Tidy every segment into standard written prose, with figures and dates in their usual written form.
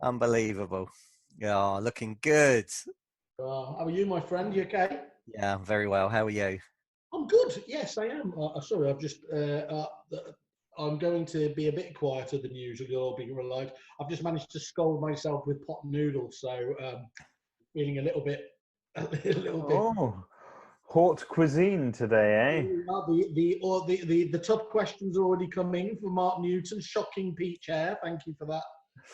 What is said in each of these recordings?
Unbelievable. Yeah, looking good. How are you, my friend? You okay? Yeah, I'm very well. How are you? I'm good. Yes, I am. Sorry, I'm going to be a bit quieter than usual. You'll all be relied. I've just managed to scold myself with pot noodles, so feeling a little bit. Oh, haute cuisine today, eh? The tough questions are already coming for Mark Newton. Shocking peach hair. Thank you for that.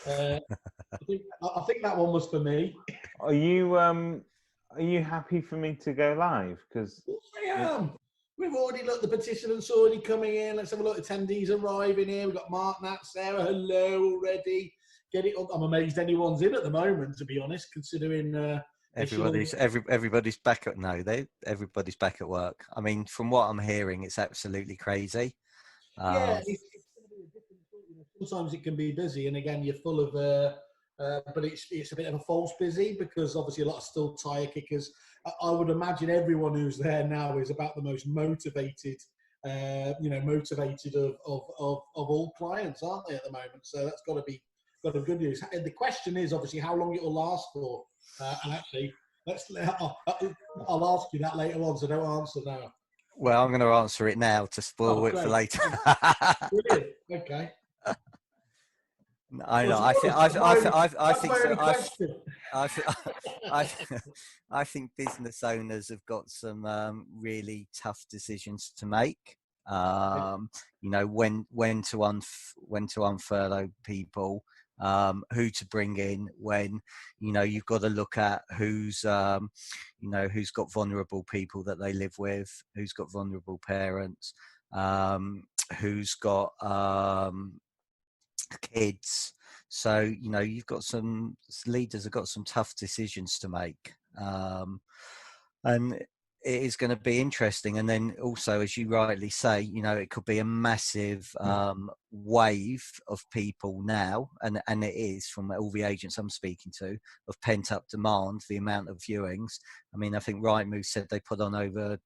I think that one was for me. Are you happy for me to go live? Because I am. We've already looked. The petition's already coming in. Let's have a look. Attendees arriving here. We've got Mark, Nat, Sarah. Hello already. Get it up. I'm amazed anyone's in at the moment, to be honest, considering everybody's back at everybody's back at work. I mean, from what I'm hearing, it's absolutely crazy. Yeah, it's going to be a different. Sometimes it can be busy, and again, you're full of. But it's a bit of a false busy because obviously a lot of still tire kickers. I would imagine everyone who's there now is about the most motivated, motivated of all clients, aren't they, at the moment? So that's got to be good news. And the question is obviously how long it will last for. And actually, I'll ask you that later on, so don't answer now. Well, I'm going to answer it now to spoil it for later. Brilliant. Okay. I know. I think business owners have got some really tough decisions to make. When to unfurlough people, who to bring in. When you've got to look at who's got vulnerable people that they live with, who's got vulnerable parents, who's got kids. So you've got some leaders have got some tough decisions to make, and it is going to be interesting. And then also, as you rightly say, it could be a massive wave of people now, and it is, from all the agents I'm speaking to, of pent up demand. The amount of viewings. I mean, I think Rightmove said they put on over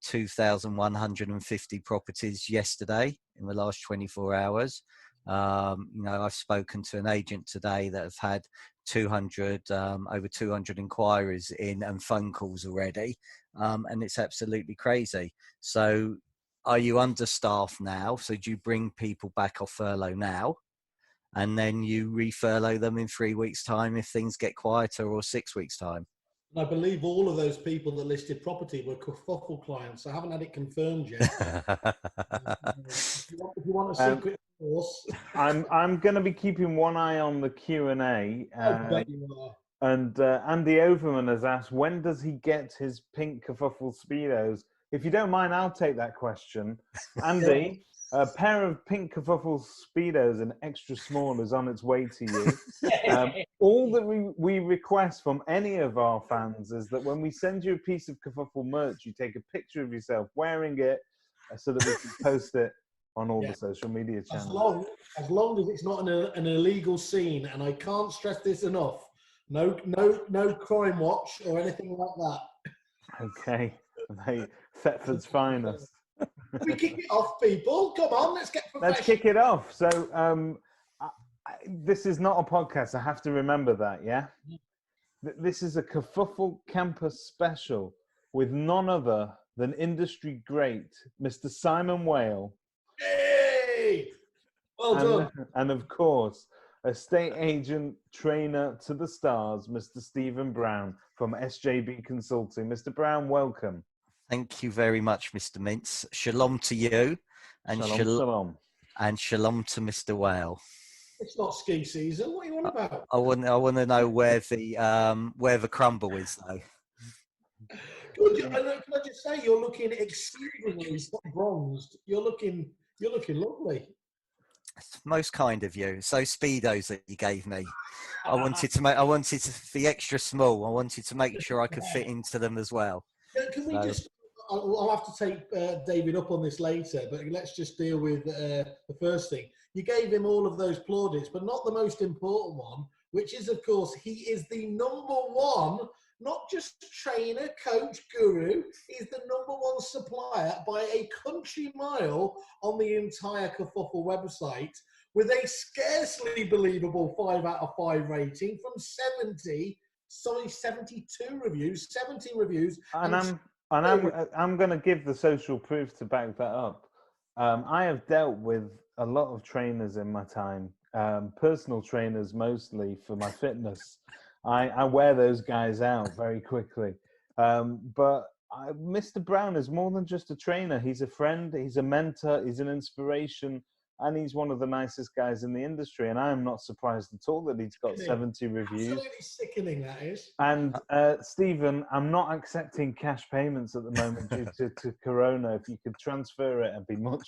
2,150 properties yesterday in the last 24 hours. I've spoken to an agent today that have had over 200 inquiries in and phone calls already, and it's absolutely crazy. So are you understaffed now? So do you bring people back off furlough now and then you refurlough them in 3 weeks' time if things get quieter, or 6 weeks' time? I believe all of those people that listed property were Kerfuffle clients. I haven't had it confirmed yet. If you want a secret source, I'm going to be keeping one eye on the Q&A. I bet you are. And Andy Overman has asked, when does he get his pink Kerfuffle Speedos? If you don't mind, I'll take that question. Andy, a pair of pink Kerfuffle Speedos, an extra small, is on its way to you. All that we request from any of our fans is that when we send you a piece of Kerfuffle merch, you take a picture of yourself wearing it so that we can post it on all the social media channels. As long as it's not an illegal scene, and I can't stress this enough, no crime watch or anything like that. Okay, Thetford's finest. We kick it off, people. Come on, let's get professional. Let's kick it off. So, this is not a podcast. I have to remember that, yeah? This is a Kerfuffle Campus special with none other than industry great, Mr. Simon Whale. Hey! Well done. And of course, estate agent trainer to the stars, Mr. Stephen Brown from SJB Consulting. Mr. Brown, welcome. Thank you very much, Mr. Mintz. Shalom to you, and shalom. And shalom to Mr. Whale. It's not ski season. What are you on about? I want to know where the crumble is, though. Good. Can I just say, you're looking exceedingly bronzed. You're looking lovely. It's most kind of you. So Speedos that you gave me, I wanted the extra small. I wanted to make sure I could fit into them as well. Can we just? I'll have to take David up on this later, but let's just deal with the first thing. You gave him all of those plaudits, but not the most important one, which is, of course, he is the number one, not just trainer, coach, guru. He's the number one supplier by a country mile on the entire Kerfuffle website, with a scarcely believable 5 out of 5 rating from 72 reviews, 70 reviews. And I'm going to give the social proof to back that up. I have dealt with a lot of trainers in my time, personal trainers mostly for my fitness. I wear those guys out very quickly. But Mr. Brown is more than just a trainer. He's a friend, he's a mentor, he's an inspiration, and he's one of the nicest guys in the industry. And I am not surprised at all that he's got 70 reviews. Absolutely sickening, that is. And Stephen, I'm not accepting cash payments at the moment due to Corona. If you could transfer it, I'd be much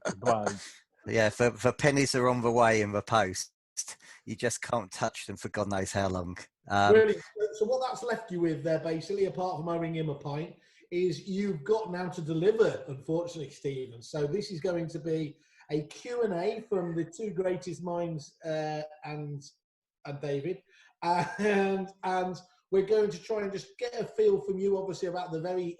obliged. Yeah, for pennies are on the way in the post. You just can't touch them for God knows how long. Really? So what that's left you with there, basically, apart from owing him a pint, is you've got now to deliver, unfortunately, Stephen. So this is going to be a Q&A from the two greatest minds, and David. And we're going to try and just get a feel from you, obviously, about the very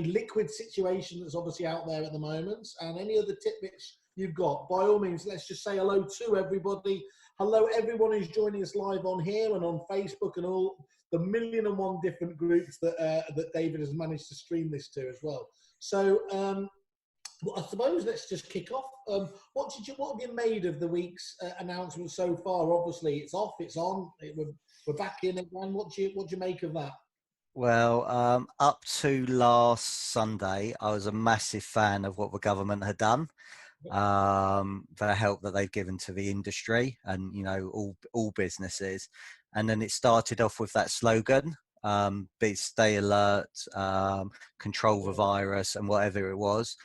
liquid situation that's obviously out there at the moment, and any other tidbits you've got. By all means, let's just say hello to everybody. Hello, everyone who's joining us live on here and on Facebook and all the 1,001 different groups that David has managed to stream this to as well. So, well, I suppose let's just kick off. What have you made of the week's announcement so far? Obviously, it's off, it's on. We're back in again. What do you make of that? Well, up to last Sunday, I was a massive fan of what the government had done. The help that they've given to the industry and, you know, all businesses. And then it started off with that slogan, stay alert, control the virus and whatever it was.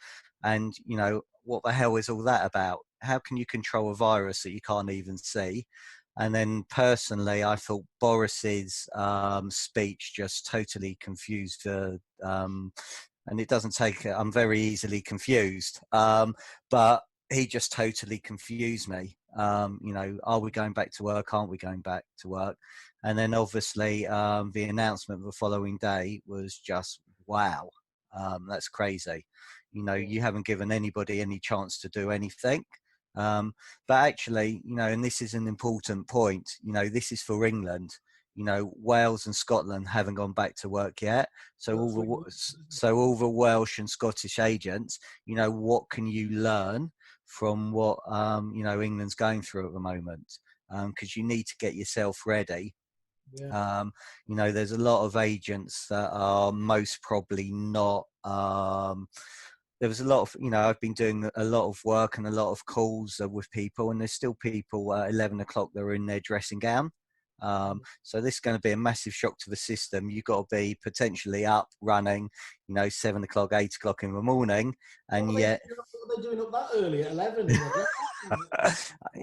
And, you know, what the hell is all that about? How can you control a virus that you can't even see? And then personally, I thought Boris's speech just totally confused and it doesn't take, I'm very easily confused, but he just totally confused me. You know, are we going back to work? Aren't we going back to work? And then obviously the announcement the following day was just, wow, that's crazy. You know, you haven't given anybody any chance to do anything. But actually, you know, and this is an important point, you know, this is for England. You know, Wales and Scotland haven't gone back to work yet. So all the Welsh and Scottish agents, you know, what can you learn from what, you know, England's going through at the moment? Because you need to get yourself ready. Yeah. You know, there's a lot of agents that are most probably not. There was a lot of, you know, I've been doing a lot of work and a lot of calls with people, and there's still people at 11 o'clock that are in their dressing gown. So this is going to be a massive shock to the system. You've got to be potentially up running, you know, 7 o'clock, 8 o'clock in the morning, and yet. What are they doing up that early at 11?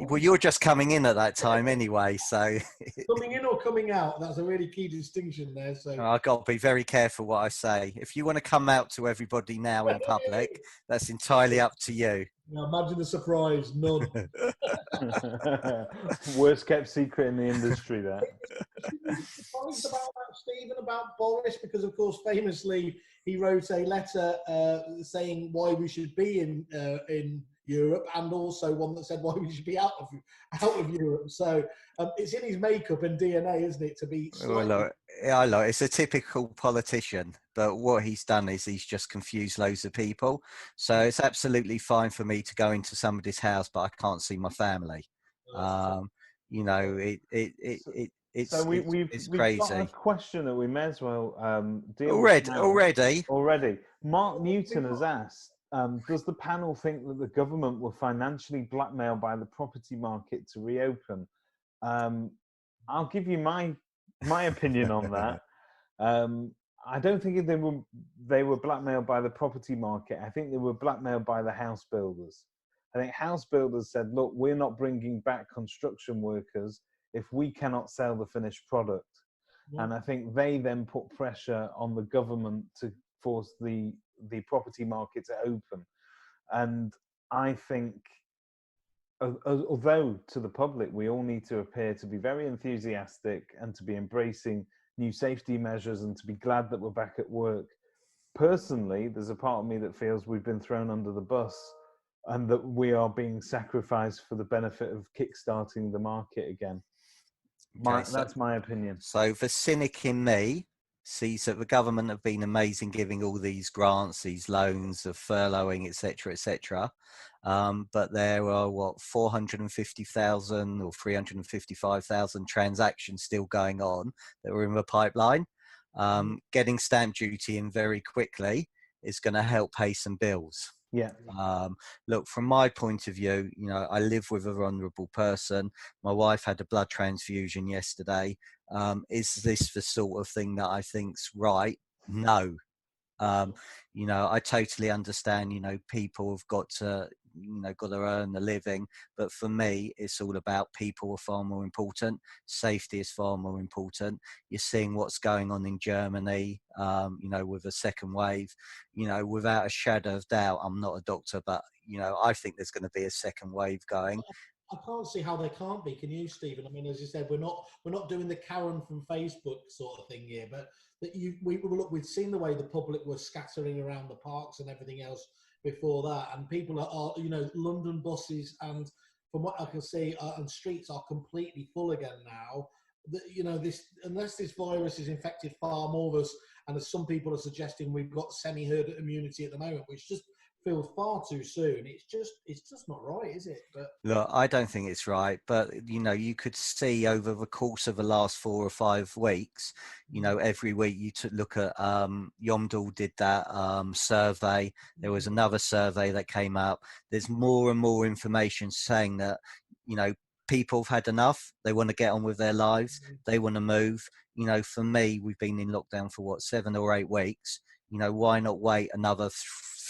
Well, you're just coming in at that time anyway, so. Coming in or coming out? That's a really key distinction there. So I've got to be very careful what I say. If you want to come out to everybody now in public, that's entirely up to you. Now imagine the surprise. None. Worst kept secret in the industry, that. Points about that, Stephen, about Boris, because of course famously he wrote a letter saying why we should be in Europe, and also one that said why we should be out of Europe. So it's in his makeup and DNA, isn't it, to be slightly... It's a typical politician, but what he's done is he's just confused loads of people. So it's absolutely fine for me to go into somebody's house, but I can't see my family. You know, it's crazy. Got a question that we may as well deal with already. Mark Newton has asked, does the panel think that the government were financially blackmailed by the property market to reopen? I'll give you my opinion on that. I don't think they were blackmailed by the property market. I think they were blackmailed by the house builders. I think house builders said, look, we're not bringing back construction workers if we cannot sell the finished product. Yeah. And I think they then put pressure on the government to force the property market to open. And I think, although to the public, we all need to appear to be very enthusiastic and to be embracing new safety measures and to be glad that we're back at work. Personally, there's a part of me that feels we've been thrown under the bus and that we are being sacrificed for the benefit of kickstarting the market again. That's my opinion. So the cynic in me sees that the government have been amazing giving all these grants, these loans of furloughing, etc., etc. But there are 450,000 or 355,000 transactions still going on that are in the pipeline. Getting stamp duty in very quickly is going to help pay some bills. Yeah. Look, from my point of view, I live with a vulnerable person. My wife had a blood transfusion yesterday. Is this the sort of thing that I think's right? No. I totally understand, people have got to earn a living, but for me, it's all about people are far more important. Safety is far more important. You're seeing what's going on in Germany, with a second wave, without a shadow of doubt. I'm not a doctor, but, I think there's going to be a second wave going. I can't see how they can't be. Can you, Stephen? I mean, as you said, we're not doing the Karen from Facebook sort of thing here, but we've seen the way the public was scattering around the parks and everything else before that, and people are London buses and from what I can see, and streets are completely full again now. This, unless this virus has infected far more of us, and as some people are suggesting, we've got semi-herd immunity at the moment, which just feels far too soon. It's just not right, is it? But look, I don't think it's right, but you could see over the course of the last 4 or 5 weeks, every week you look at Yomdal did that survey. There was another survey that came up. There's more and more information saying that people have had enough. They want to get on with their lives. They want to move. For me, we've been in lockdown for 7 or 8 weeks. Why not wait another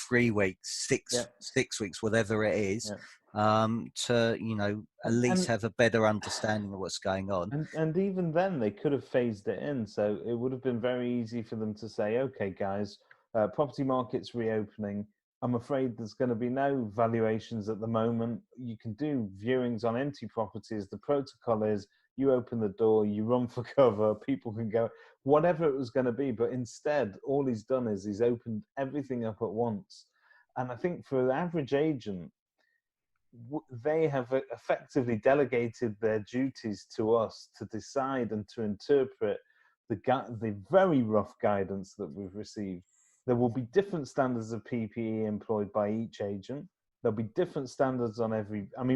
3 weeks, 6 weeks, whatever it is, to at least have a better understanding of what's going on. And even then, they could have phased it in, so it would have been very easy for them to say, "Okay, guys, property market's reopening. I'm afraid there's going to be no valuations at the moment. You can do viewings on empty properties. The protocol is you open the door, you run for cover, people can go." Whatever it was going to be, but instead, all he's done is he's opened everything up at once. And I think for the average agent, they have effectively delegated their duties to us to decide and to interpret the very rough guidance that we've received. There will be different standards of PPE employed by each agent. There'll be different standards on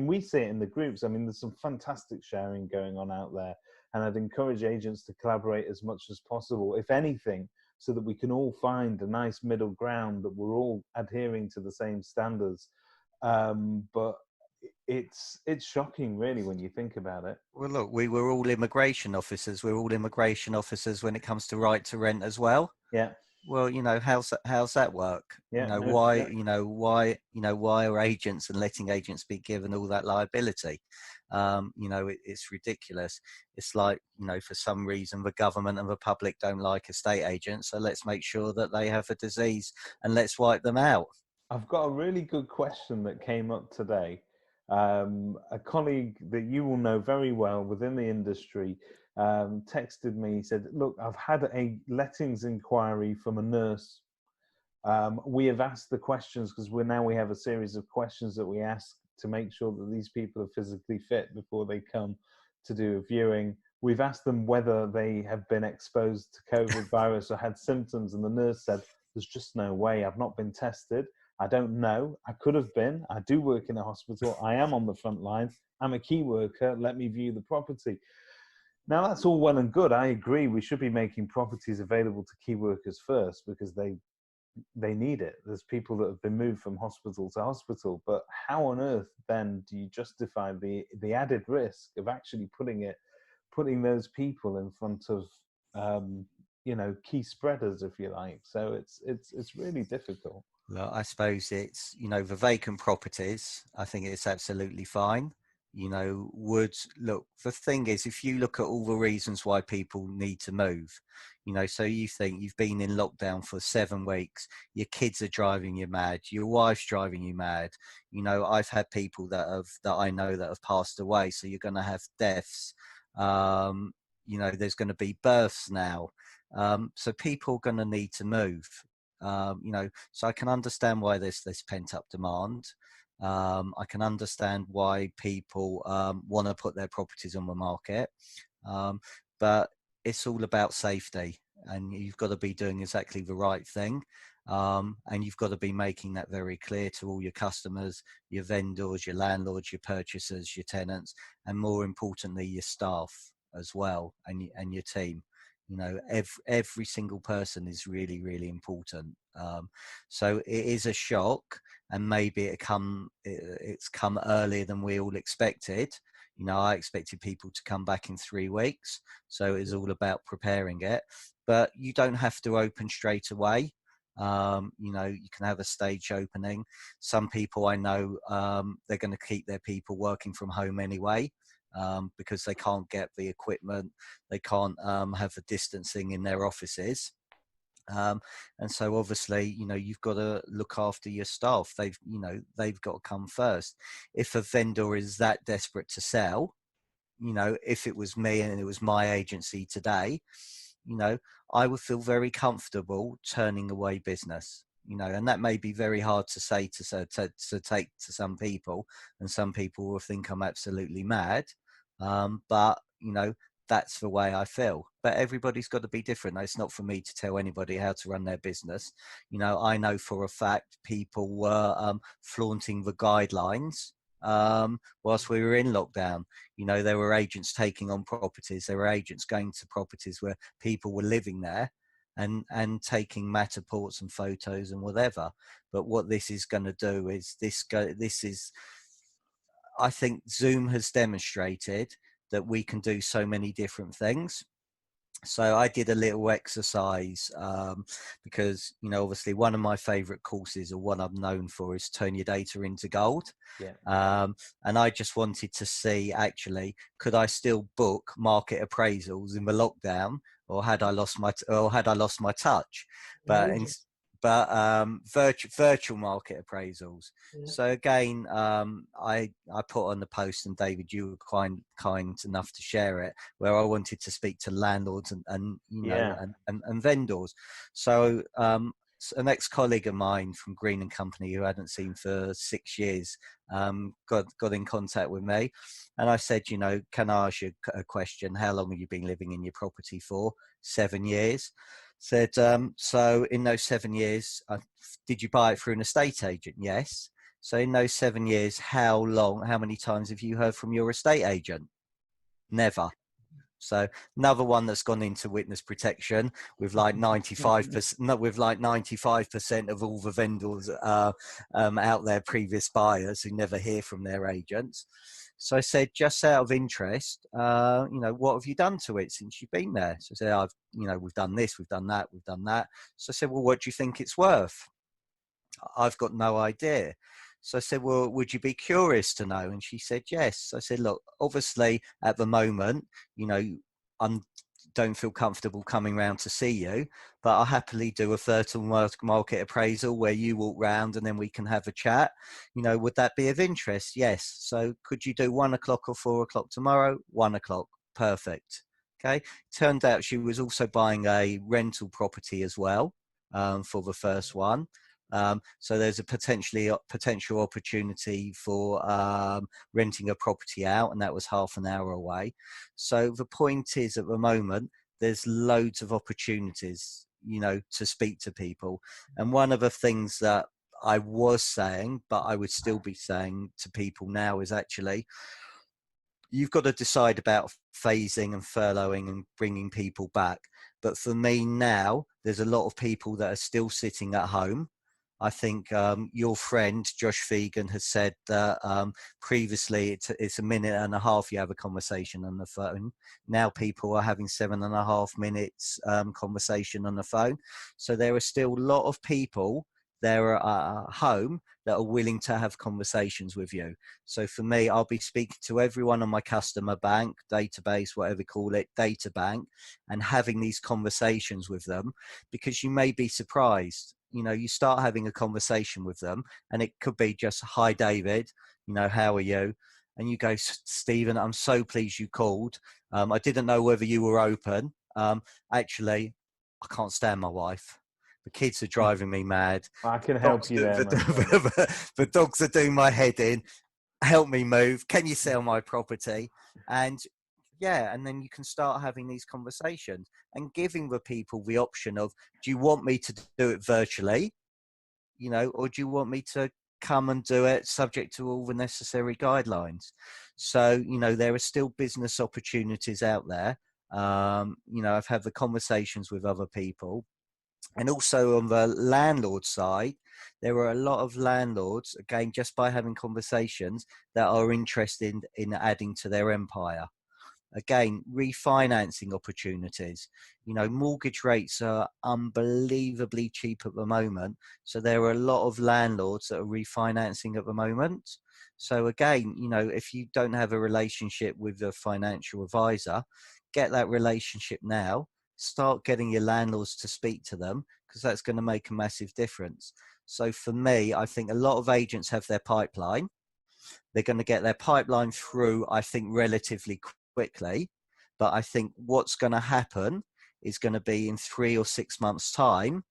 we see it in the groups. There's some fantastic sharing going on out there. And I'd encourage agents to collaborate as much as possible, if anything, so that we can all find a nice middle ground, that we're all adhering to the same standards. But it's shocking, really, when you think about it. Well, look, we were all immigration officers. We're all immigration officers when it comes to right to rent as well. Yeah. Well, how's that work? Yeah, why are agents and letting agents be given all that liability? It's ridiculous. It's like, for some reason the government and the public don't like estate agents, so let's make sure that they have a disease and let's wipe them out. I've got a really good question that came up today. A colleague that you will know very well within the industry texted me. He said, "Look, I've had a lettings inquiry from a nurse. We have asked the questions because we have a series of questions that we ask to make sure that these people are physically fit before they come to do a viewing. We've asked them whether they have been exposed to COVID virus or had symptoms, and the nurse said, there's just no way. I've not been tested. I don't know. I could have been. I do work in a hospital. I am on the front line. I'm a key worker. Let me view the property." Now, that's all well and good. I agree. We should be making properties available to key workers first because they need it. There's people that have been moved from hospital to hospital. But how on earth then do you justify the added risk of actually putting those people in front of key spreaders, if you like? So it's really difficult. Look, I suppose it's, the vacant properties, I think it's absolutely fine. The thing is, if you look at all the reasons why people need to move, so you think you've been in lockdown for 7 weeks, your kids are driving you mad, your wife's driving you mad. I've had people that I know that have passed away, so you're going to have deaths. There's going to be births now. So people are going to need to move. So I can understand why there's this pent up demand. I can understand why people want to put their properties on the market, but it's all about safety, and you've got to be doing exactly the right thing. And you've got to be making that very clear to all your customers, your vendors, your landlords, your purchasers, your tenants, and more importantly, your staff as well, and your team. You know, every single person is really, really important. So it is a shock, and maybe it's come earlier than we all expected. You know, I expected people to come back in 3 weeks, so it's all about preparing it. But you don't have to open straight away. You know, you can have a stage opening. Some people I know, they're going to keep their people working from home anyway, because they can't get the equipment, they can't have the distancing in their offices. And so obviously, you know, you've got to look after your staff. They've got to come first. If a vendor is that desperate to sell, you know, if it was me and it was my agency today, you know, I would feel very comfortable turning away business. You know, and that may be very hard to say to take to some people, and some people will think I'm absolutely mad. But you know, that's the way I feel. But everybody's got to be different. It's not for me to tell anybody how to run their business. You know, I know for a fact people were flaunting the guidelines whilst we were in lockdown. You know, there were agents taking on properties. There were agents going to properties where people were living there and taking Matterports and photos and whatever. But what this is going to do is I think Zoom has demonstrated that we can do so many different things. So I did a little exercise because, you know, obviously one of my favorite courses, or one I'm known for, is Turn Your Data into Gold. Yeah. And I just wanted to see, actually, could I still book market appraisals in the lockdown, or had I lost my touch? But virtual market appraisals. Yeah. So again, I put on the post, and David, you were kind enough to share it, where I wanted to speak to landlords and you know, and vendors. So an ex-colleague of mine from Green and Company, who I hadn't seen for 6 years, got in contact with me, and I said, you know, can I ask you a question? How long have you been living in your property for? 7 years. Said, so in those 7 years, did you buy it through an estate agent? Yes. So in those 7 years, how many times have you heard from your estate agent? Never. So another one that's gone into witness protection with like 95% of all the vendors out there, previous buyers who never hear from their agents. So I said, just out of interest, you know, what have you done to it since you've been there? So I said, we've done this, we've done that, we've done that. So I said, well, what do you think it's worth? I've got no idea. So I said, well, would you be curious to know? And she said, yes. So I said, look, obviously at the moment, you know, I don't feel comfortable coming round to see you, but I'll happily do a virtual market appraisal where you walk round and then we can have a chat. You know, would that be of interest? Yes. So could you do 1 o'clock or 4 o'clock tomorrow? 1 o'clock. Perfect. Okay. Turned out she was also buying a rental property as well, for the first one. So there's a potential opportunity for renting a property out, and that was half an hour away. So the point is, at the moment, there's loads of opportunities, you know, to speak to people. And one of the things that I was saying, but I would still be saying to people now, is actually, you've got to decide about phasing and furloughing and bringing people back. But for me now, there's a lot of people that are still sitting at home. I think your friend Josh Fegan has said that previously it's a minute and a half you have a conversation on the phone. Now people are having 7.5 minutes conversation on the phone. So there are still a lot of people there at home that are willing to have conversations with you. So for me, I'll be speaking to everyone on my customer bank, database, whatever you call it, data bank, and having these conversations with them, because you may be surprised. You know, you start having a conversation with them and it could be just, hi, David, you know, how are you? And you go, Stephen, I'm so pleased you called. I didn't know whether you were open. Actually, I can't stand my wife. The kids are driving me mad. I can help you there. The dogs are doing my head in. Help me move. Can you sell my property? And yeah, and then you can start having these conversations and giving the people the option of, do you want me to do it virtually, or do you want me to come and do it subject to all the necessary guidelines? So, there are still business opportunities out there. I've had the conversations with other people. And also on the landlord side, there are a lot of landlords, again, just by having conversations, that are interested in adding to their empire. Again, refinancing opportunities. Mortgage rates are unbelievably cheap at the moment. So there are a lot of landlords that are refinancing at the moment. So again, if you don't have a relationship with a financial advisor, get that relationship now. Start getting your landlords to speak to them, because that's going to make a massive difference. So for me, I think a lot of agents have their pipeline. They're going to get their pipeline through, I think, relatively quickly. But I think what's going to happen is going to be in 3 or 6 months' time,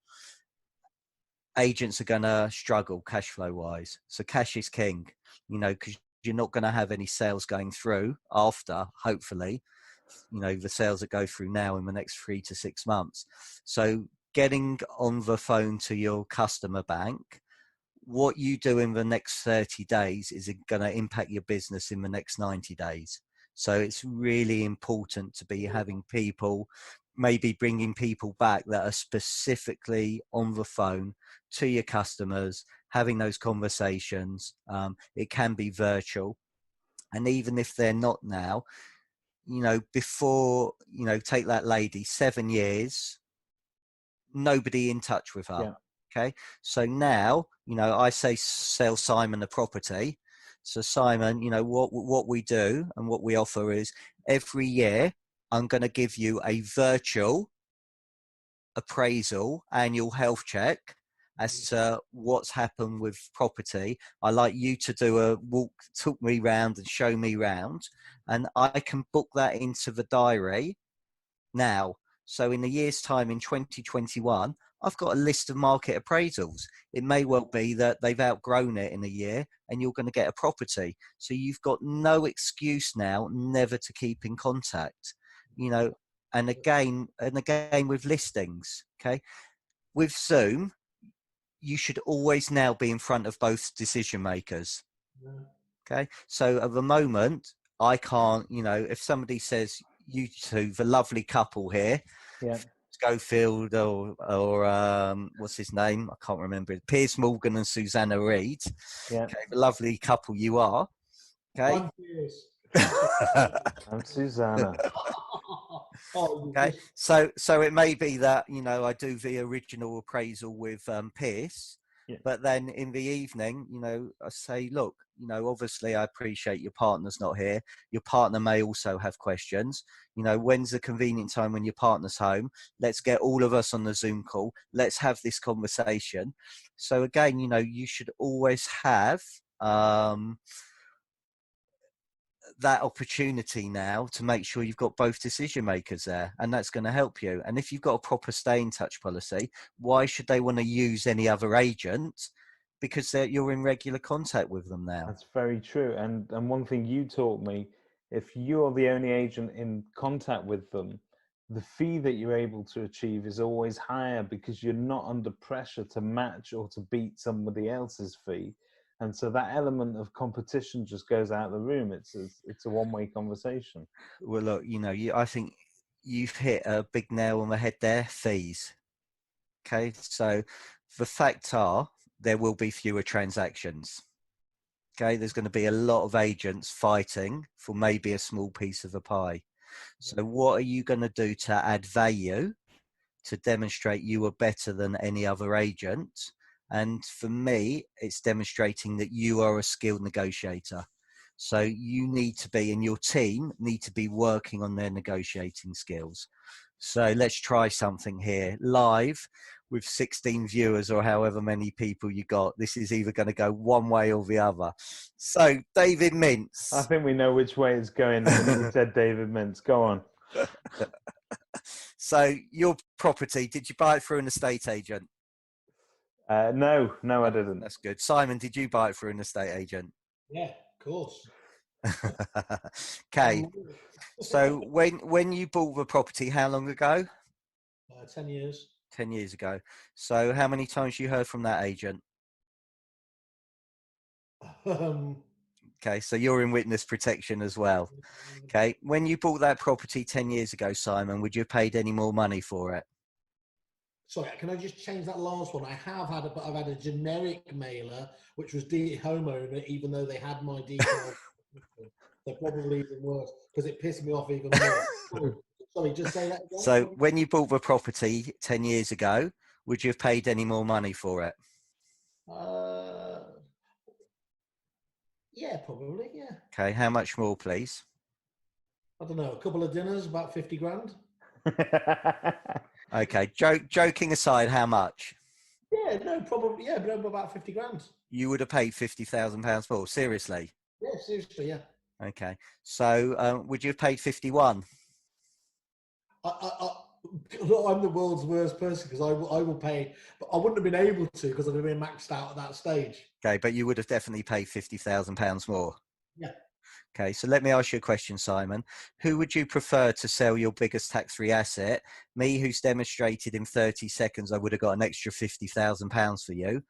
agents are going to struggle cash flow wise. So cash is king, because you're not going to have any sales going through after, hopefully, the sales that go through now in the next 3 to 6 months. So getting on the phone to your customer bank, what you do in the next 30 days is going to impact your business in the next 90 days. So it's really important to be having people, maybe bringing people back that are specifically on the phone to your customers, having those conversations. It can be virtual. And even if they're not now, before, take that lady, 7 years, nobody in touch with her. Yeah. Okay. So now, I say sell Simon a property. So Simon, what we do and what we offer is every year I'm going to give you a virtual appraisal, annual health check as to what's happened with property. I like you to do a walk, talk me round and show me round, and I can book that into the diary now. So in a year's time, in 2021, I've got a list of market appraisals. It may well be that they've outgrown it in a year and you're going to get a property. So you've got no excuse now never to keep in contact, and again with listings. Okay. With Zoom, you should always now be in front of both decision makers. Okay. So at the moment, I can't, if somebody says, you two, the lovely couple here, Schofield or what's his name? I can't remember it. Piers Morgan and Susanna Reid. Yeah. Okay, the lovely couple you are. Okay. I'm Susanna. Okay. So it may be that, I do the original appraisal with Pierce. Yeah. But then in the evening, I say, look, obviously I appreciate your partner's not here. Your partner may also have questions. When's the convenient time when your partner's home? Let's get all of us on the Zoom call. Let's have this conversation. So again, you should always have that opportunity now to make sure you've got both decision makers there, and that's going to help you. And if you've got a proper stay in touch policy, why should they want to use any other agent? Because you're in regular contact with them now. That's very true. And one thing you taught me, if you're the only agent in contact with them, the fee that you're able to achieve is always higher because you're not under pressure to match or to beat somebody else's fee. And so that element of competition just goes out of the room. It's a one-way conversation. Well, look, I think you've hit a big nail on the head there. Fees. Okay, so the facts are there will be fewer transactions. Okay, there's going to be a lot of agents fighting for maybe a small piece of the pie. So what are you going to do to add value to demonstrate you are better than any other agent? And for me, it's demonstrating that you are a skilled negotiator. So you need to be, and your team need to be working on their negotiating skills. So let's try something here live with 16 viewers or however many people you got. This is either going to go one way or the other. So David Mintz. I think we know which way it's going when you said David Mintz. Go on. So your property, did you buy it through an estate agent? No, I didn't. That's good. Simon, did you buy it through an estate agent? Yeah, of course. Okay. So when you bought the property, how long ago? 10 years. 10 years ago. So how many times you heard from that agent? Okay, so you're in witness protection as well. Okay, when you bought that property 10 years ago, Simon, would you have paid any more money for it? Sorry, can I just change that last one? I've had a generic mailer, which was homeowner, even though they had my details. They're probably even worse because it pissed me off even more. Sorry, just say that again. So when you bought the property 10 years ago, would you have paid any more money for it? Yeah, probably, yeah. Okay, how much more, please? I don't know, a couple of dinners, about 50 grand. Okay, joking aside, how much? Yeah, no, probably, yeah, but about 50 grand. You would have paid £50,000 more, seriously? Yeah, seriously, yeah. Okay, so would you have paid 51? I'm the world's worst person because I will pay, but I wouldn't have been able to because I'd have been maxed out at that stage. Okay, but you would have definitely paid £50,000 more. Yeah. Okay, so let me ask you a question, Simon. Who would you prefer to sell your biggest tax-free asset? Me, who's demonstrated in 30 seconds I would have got an extra £50,000 for you,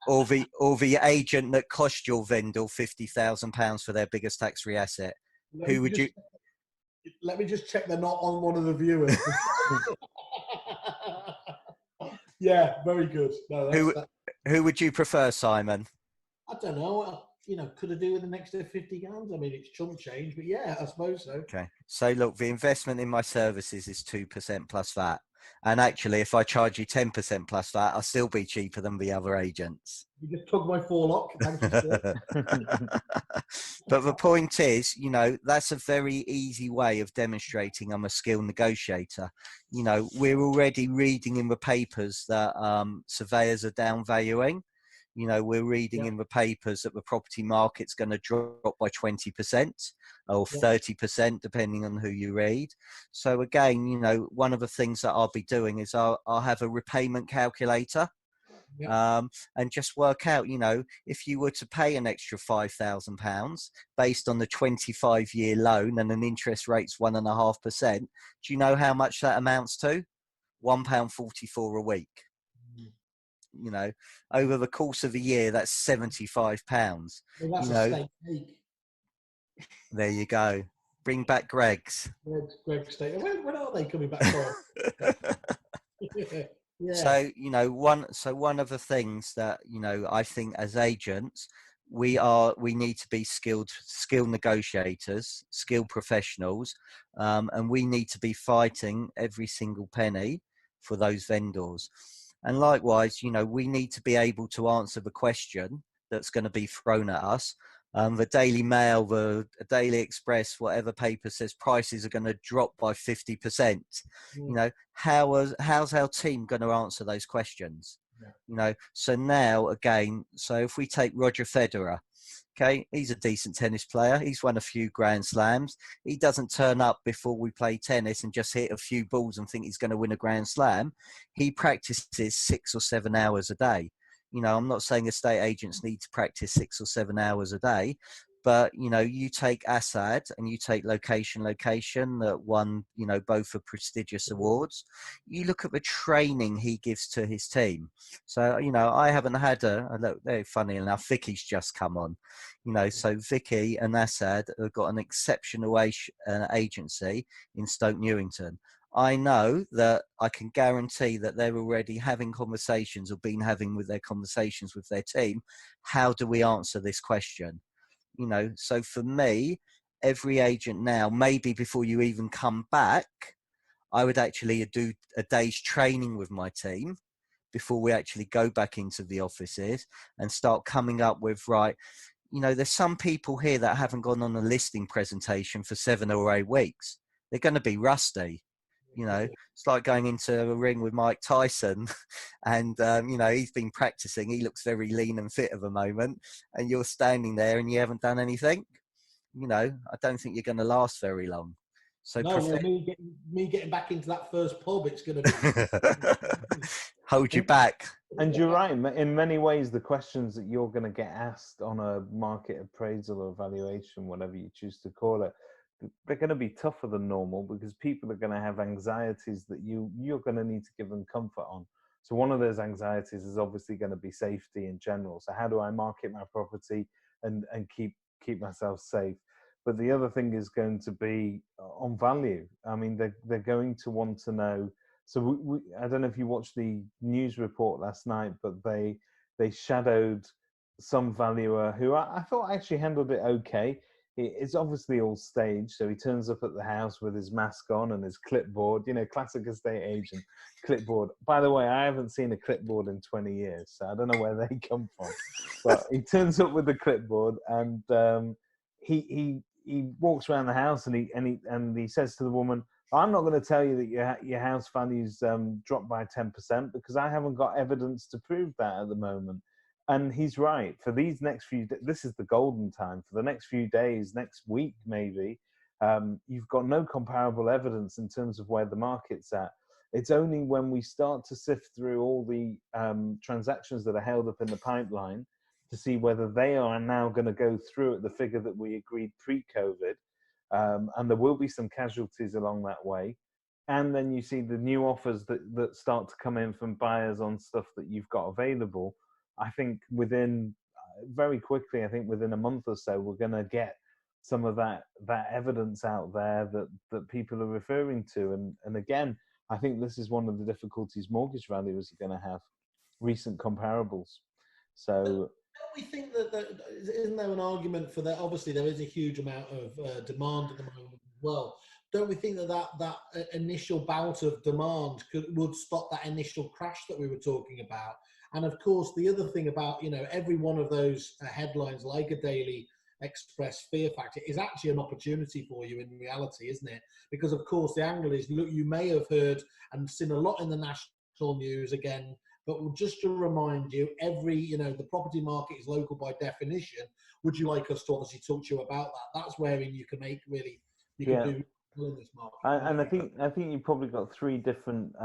or the agent that cost your vendor £50,000 for their biggest tax-free asset? Who would you? Let me just check they're not on one of the viewers. Yeah, very good. No, who would you prefer, Simon? I don't know. Could I do with an extra 50 grand? I mean, it's chump change, but yeah, I suppose so. Okay. So look, the investment in my services is 2% plus VAT. And actually, if I charge you 10% plus VAT, I'll still be cheaper than the other agents. You just took my forelock. Thank you, sir. But the point is, that's a very easy way of demonstrating I'm a skilled negotiator. We're already reading in the papers that surveyors are downvaluing. We're reading in the papers that the property market's going to drop by 20% or 30%, depending on who you read. So again, one of the things that I'll be doing is I'll have a repayment calculator. And just work out, if you were to pay an extra £5,000 based on the 25-year loan and an interest rate's 1.5%, do you know how much that amounts to? £1.44 a week. Over the course of a year, that's £75. Well, that's a steak cake. There you go. Bring back Greg's. Greg's steak. When are they coming back from? Yeah. So, one of the things that, I think as agents, we need to be skilled negotiators, skilled professionals, and we need to be fighting every single penny for those vendors. And likewise, we need to be able to answer the question that's going to be thrown at us. The Daily Mail, the Daily Express, whatever paper says prices are going to drop by 50%. How's our team going to answer those questions? So now again, so if we take Roger Federer, okay, he's a decent tennis player. He's won a few Grand Slams. He doesn't turn up before we play tennis and just hit a few balls and think he's going to win a Grand Slam. He practices 6 or 7 hours a day. I'm not saying estate agents need to practice 6 or 7 hours a day, but, you take Assad and you take Location that won, both of prestigious awards. You look at the training he gives to his team. So, I haven't had look, very funny enough, Vicky's just come on, so Vicky and Assad have got an exceptional agency in Stoke Newington. I know that I can guarantee that they're already having conversations or been having with their conversations with their team. How do we answer this question? So for me, every agent now, maybe before you even come back, I would actually do a day's training with my team before we actually go back into the offices and start coming up with, right, there's some people here that haven't gone on a listing presentation for 7 or 8 weeks. They're going to be rusty. It's like going into a ring with Mike Tyson and, he's been practicing. He looks very lean and fit at the moment. And you're standing there and you haven't done anything. I don't think you're going to last very long. So me getting back into that first pub, it's going to be... Hold you back. And you're right. In many ways, the questions that you're going to get asked on a market appraisal or valuation, whatever you choose to call it, they're going to be tougher than normal because people are going to have anxieties that you're going to need to give them comfort on. So one of those anxieties is obviously going to be safety in general. So how do I market my property and keep myself safe? But the other thing is going to be on value. I mean, they're going to want to know. So I don't know if you watched the news report last night, but they shadowed some valuer who I thought actually handled it okay. It's obviously all staged, so he turns up at the house with his mask on and his clipboard, classic estate agent clipboard. By the way, I haven't seen a clipboard in 20 years, so I don't know where they come from. But he turns up with the clipboard and he walks around the house and he says to the woman, I'm not going to tell you that your house value's dropped by 10% because I haven't got evidence to prove that at the moment. And he's right. For these next this is the golden time. For the next few days, next week maybe, you've got no comparable evidence in terms of where the market's at. It's only when we start to sift through all the transactions that are held up in the pipeline to see whether they are now going to go through at the figure that we agreed pre-COVID. And there will be some casualties along that way. And then you see the new offers that start to come in from buyers on stuff that you've got available. I think very quickly, within a month or so, we're going to get some of that evidence out there that people are referring to. And again, I think this is one of the difficulties mortgage valuers are going to have, recent comparables. So we think that isn't there an argument for that? Obviously, there is a huge amount of demand at the moment as well. Don't we think that initial bout of demand would stop that initial crash that we were talking about? And of course, the other thing about, every one of those headlines, like a Daily Express fear factor, is actually an opportunity for you in reality, isn't it? Because of course, the angle is, look, you may have heard and seen a lot in the national news again, but just to remind you, the property market is local by definition. Would you like us to obviously talk to you about that? That's wherein you can make really, you can do well in this market. And I think you've probably got three different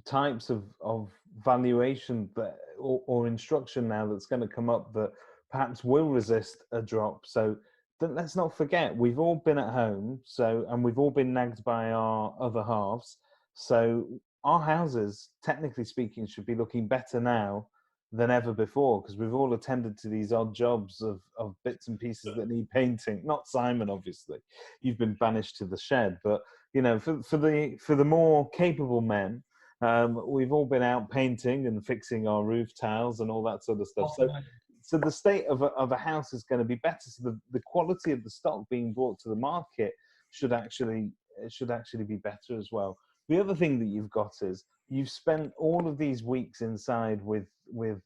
types of valuation or instruction now that's going to come up that perhaps will resist a drop. So let's not forget, we've all been at home, and we've all been nagged by our other halves. So our houses, technically speaking, should be looking better now than ever before because we've all attended to these odd jobs of bits and pieces that need painting. Not Simon, obviously. You've been banished to the shed. But, for the more capable men, we've all been out painting and fixing our roof tiles and all that sort of stuff. So the state of a house is going to be better. So the quality of the stock being brought to the market should actually be better as well. The other thing that you've got is you've spent all of these weeks inside with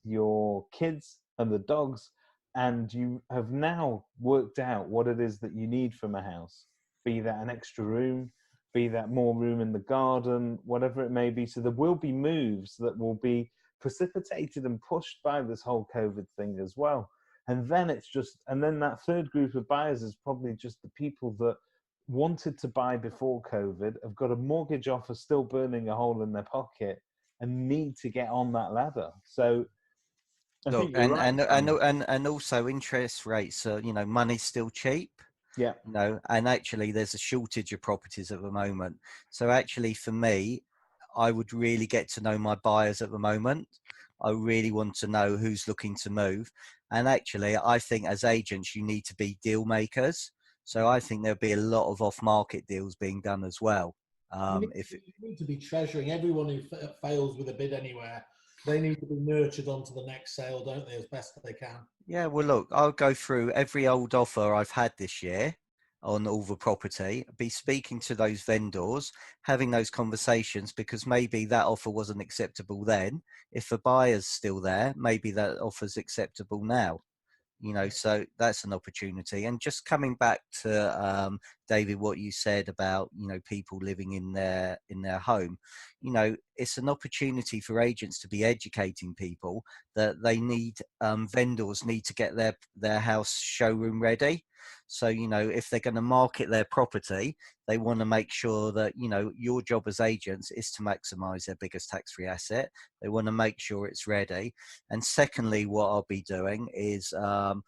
your kids and the dogs, and you have now worked out what it is that you need from a house, be that an extra room, be that more room in the garden, whatever it may be. So there will be moves that will be precipitated and pushed by this whole COVID thing as well. And then that third group of buyers is probably just the people that wanted to buy before COVID, have got a mortgage offer still burning a hole in their pocket and need to get on that ladder. So look, and also interest rates are, money's still cheap. Yeah. And actually there's a shortage of properties at the moment. So actually for me, I would really get to know my buyers at the moment. I really want to know who's looking to move. And actually, I think as agents, you need to be deal makers. So I think there'll be a lot of off-market deals being done as well. You need to be treasuring everyone who fails with a bid anywhere. They need to be nurtured onto the next sale, don't they, as best they can? Yeah, well, look, I'll go through every old offer I've had this year on all the property, be speaking to those vendors, having those conversations, because maybe that offer wasn't acceptable then. If the buyer's still there, maybe that offer's acceptable now. So that's an opportunity. And just coming back to David, what you said about people living in their home, it's an opportunity for agents to be educating people that they need vendors need to get their house showroom ready. So, if they're going to market their property, they want to make sure that, your job as agents is to maximize their biggest tax-free asset. They want to make sure it's ready. And secondly, what I'll be doing is, I'm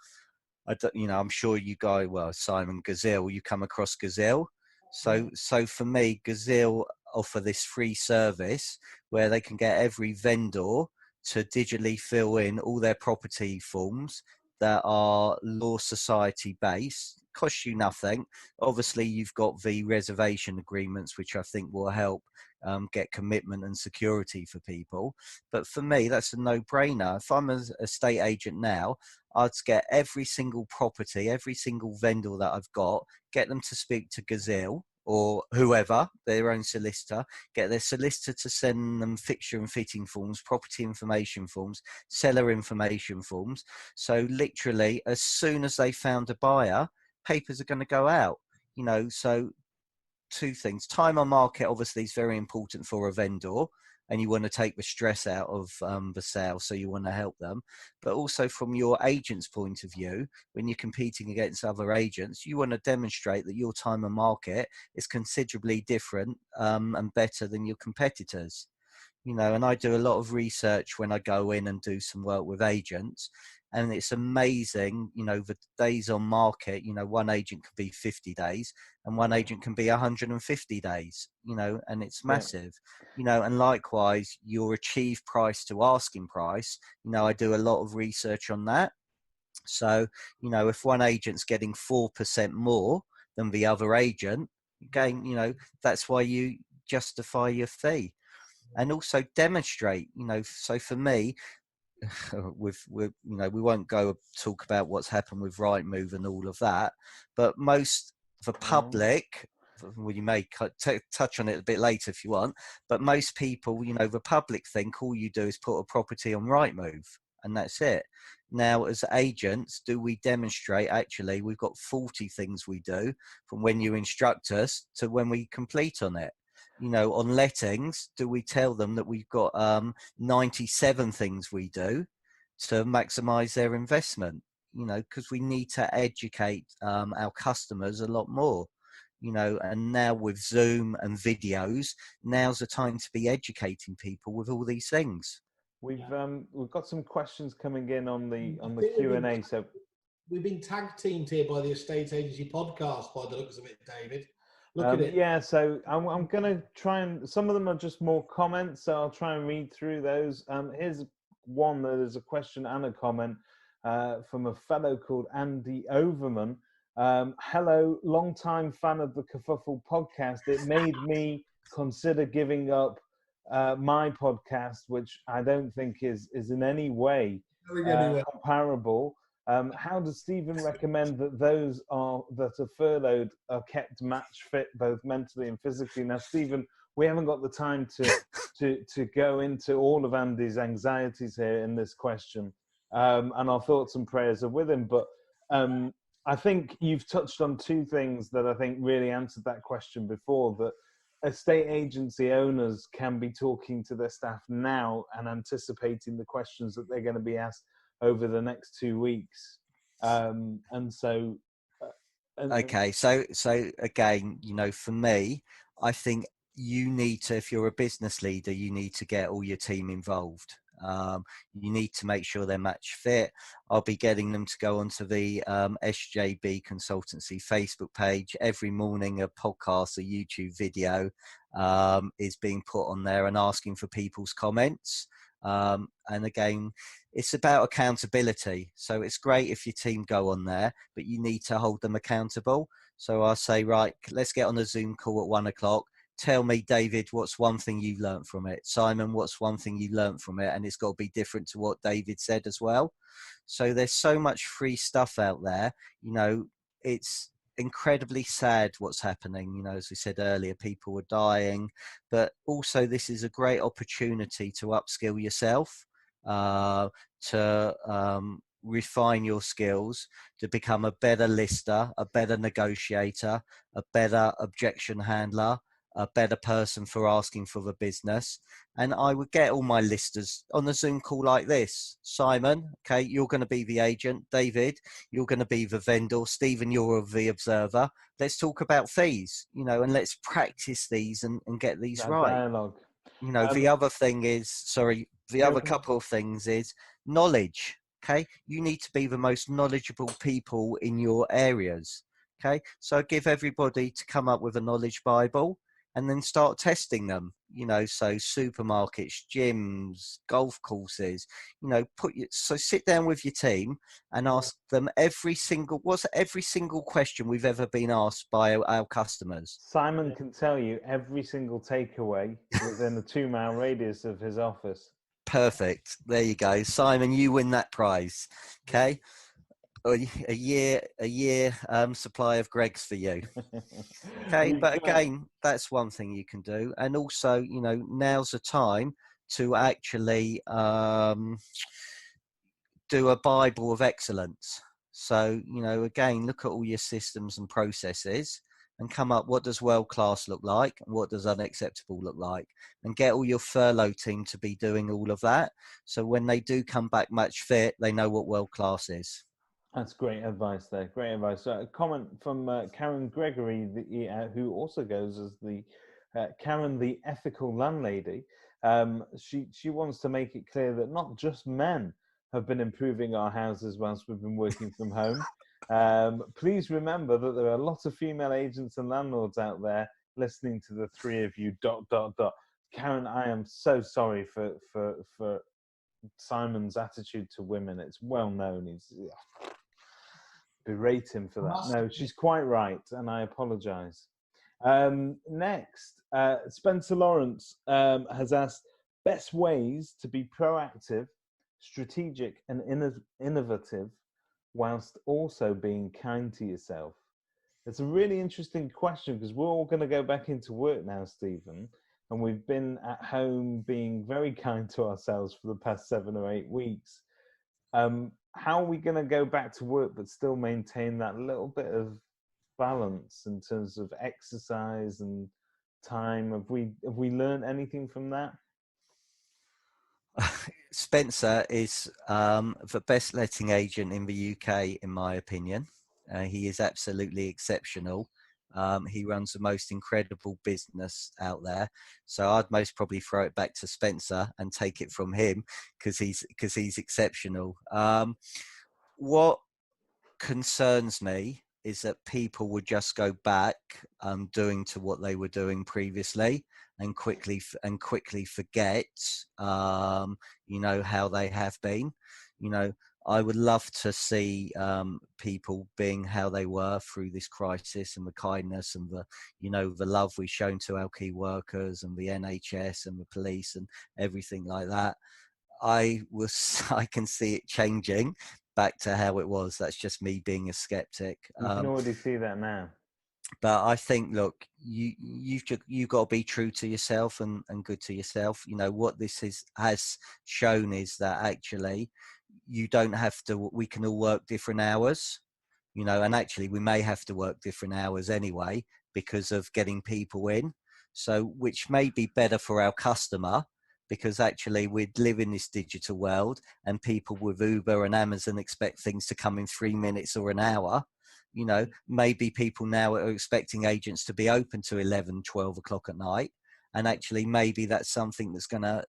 sure you guys, well, Simon, Gazelle, you come across Gazelle. So for me, Gazelle offer this free service where they can get every vendor to digitally fill in all their property forms that are Law Society based. Costs you nothing. Obviously, you've got the reservation agreements, which I think will help get commitment and security for people. But for me, that's a no-brainer. If I'm an estate agent now, I'd get every single property, every single vendor that I've got, get them to speak to Gazelle or whoever, their own solicitor, get their solicitor to send them fixture and fitting forms, property information forms, seller information forms. So literally, as soon as they found a buyer, papers are going to go out. So two things. Time on market obviously is very important for a vendor, and you want to take the stress out of the sale, so you want to help them. But also from your agent's point of view, when you're competing against other agents, you want to demonstrate that your time on market is considerably different and better than your competitors. And I do a lot of research when I go in and do some work with agents, and it's amazing, the days on market, one agent could be 50 days and one agent can be 150 days, and it's massive, and likewise your achieved price to asking price, I do a lot of research on that. So, if one agent's getting 4% more than the other agent, again, that's why you justify your fee. And also demonstrate, so for me, we won't go talk about what's happened with Rightmove and all of that, but most the public, well, you may touch on it a bit later if you want, but most people, the public think all you do is put a property on Rightmove and that's it. Now, as agents, do we demonstrate actually we've got 40 things we do from when you instruct us to when we complete on it? On lettings, do we tell them that we've got 97 things we do to maximize their investment? Because we need to educate our customers a lot more. And now with Zoom and videos, now's the time to be educating people with all these things. We've got some questions coming in on the Q&A. So we've been tag teamed here by the Estate Agency Podcast, by the looks of it, David. Look at it. Yeah, so I'm going to try and, some of them are just more comments, so I'll try and read through those. Here's one that is a question and a comment from a fellow called Andy Overman. Hello, long-time fan of the Kerfuffle Podcast. It made me consider giving up my podcast, which I don't think is in any way comparable. How does Stephen recommend that those that are furloughed are kept match fit, both mentally and physically? Now, Stephen, we haven't got the time to go into all of Andy's anxieties here in this question, and our thoughts and prayers are with him. But I think you've touched on two things that I think really answered that question before, that estate agency owners can be talking to their staff now and anticipating the questions that they're going to be asked over the next 2 weeks. So again, for me, I think you need to, if you're a business leader, you need to get all your team involved. You need to make sure they're match fit. I'll be getting them to go onto the SJB Consultancy Facebook page. Every morning a podcast, a YouTube video is being put on there and asking for people's comments. And again, it's about accountability. So it's great if your team go on there, but you need to hold them accountable. So I'll say, right, let's get on a Zoom call at 1 o'clock. Tell me, David, what's one thing you learned from it? Simon, what's one thing you learned from it? And it's got to be different to what David said as well. So there's so much free stuff out there. It's incredibly sad what's happening. As we said earlier, people are dying, but also this is a great opportunity to upskill yourself, to refine your skills, to become a better lister, a better negotiator, a better objection handler, a better person for asking for the business. And I would get all my listers on a Zoom call like this. Simon, okay, you're going to be the agent. David, you're going to be the vendor. Stephen, you're the observer. Let's talk about fees, you know, and let's practice these and get these That right. dialogue. You know, the other thing is, other couple of things is knowledge. Okay, you need to be the most knowledgeable people in your areas. Okay, so give everybody to come up with a knowledge Bible and then start testing them. You know, so supermarkets, gyms, golf courses. You know, so sit down with your team and ask them every single question we've ever been asked by our customers. Simon can tell you every single takeaway within a 2-mile radius of his office. Perfect. There you go, Simon. You win that prize. Okay, a year supply of Greg's for you. Okay, but again, that's one thing you can do, and also, you know, now's the time to actually do a Bible of excellence. So, you know, again, look at all your systems and processes and come up, what does world class look like and what does unacceptable look like, and get all your furlough team to be doing all of that. So when they do come back match fit, they know what world class is. That's great advice there. Great advice. A comment from Karen Gregory, who also goes as the Karen, the ethical landlady. She wants to make it clear that not just men have been improving our houses whilst we've been working from home. Please remember that there are lots of female agents and landlords out there listening to the three of you. ... Karen, I am so sorry for Simon's attitude to women. It's well known. He's berate him for that. No, she's quite right, and I apologise. Next, Spencer Lawrence has asked best ways to be proactive, strategic, and innovative whilst also being kind to yourself. It's a really interesting question because we're all going to go back into work now, Stephen, and we've been at home being very kind to ourselves for the past 7 or 8 weeks. How are we going to go back to work but still maintain that little bit of balance in terms of exercise and time? Have we learned anything from that? Spencer is the best letting agent in the UK, in my opinion. He is absolutely exceptional. He runs the most incredible business out there. So I'd most probably throw it back to Spencer and take it from him because he's exceptional. What concerns me is that people would just go back doing to what they were doing previously and quickly forget you know, how they have been. You know, I would love to see people being how they were through this crisis, and the kindness and the, you know, the love we've shown to our key workers and the NHS and the police and everything like that. I can see it changing back to how it was. That's just me being a skeptic. You can already see that now. But I think, look, you've got to be true to yourself and good to yourself. You know, what this has shown is that actually you don't have to, we can all work different hours, you know, and actually we may have to work different hours anyway because of getting people in. So, which may be better for our customer, because actually we live in this digital world and people with Uber and Amazon expect things to come in 3 minutes or an hour. You know, maybe people now are expecting agents to be open to 11, 12 o'clock at night. And actually maybe that's something that's gonna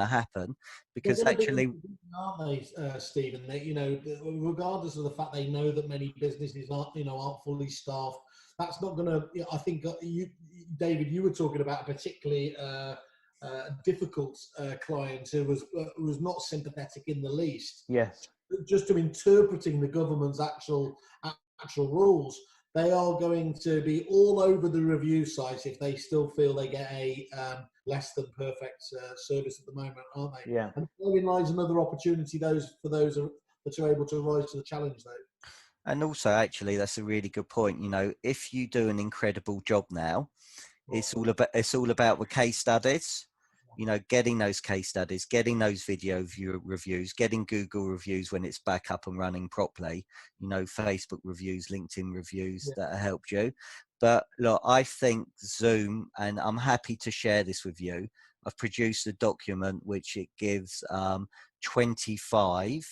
happen, because actually, aren't they, Stephen? That, you know, regardless of the fact they know that many businesses aren't fully staffed, that's not going to. I think David, you were talking about a particularly difficult client who was not sympathetic in the least. Yes. Just to interpreting the government's actual rules, they are going to be all over the review sites if they still feel they get a less than perfect service at the moment, aren't they? Yeah. And therein lies another opportunity for those that are able to rise to the challenge, though. and also actually that's a really good point. You know, if you do an incredible job now, it's all about the case studies. You know, getting those case studies, getting those video reviews, getting Google reviews when it's back up and running properly, you know, Facebook reviews, LinkedIn reviews that have helped you. But look, I think Zoom, and I'm happy to share this with you. I've produced a document which it gives 25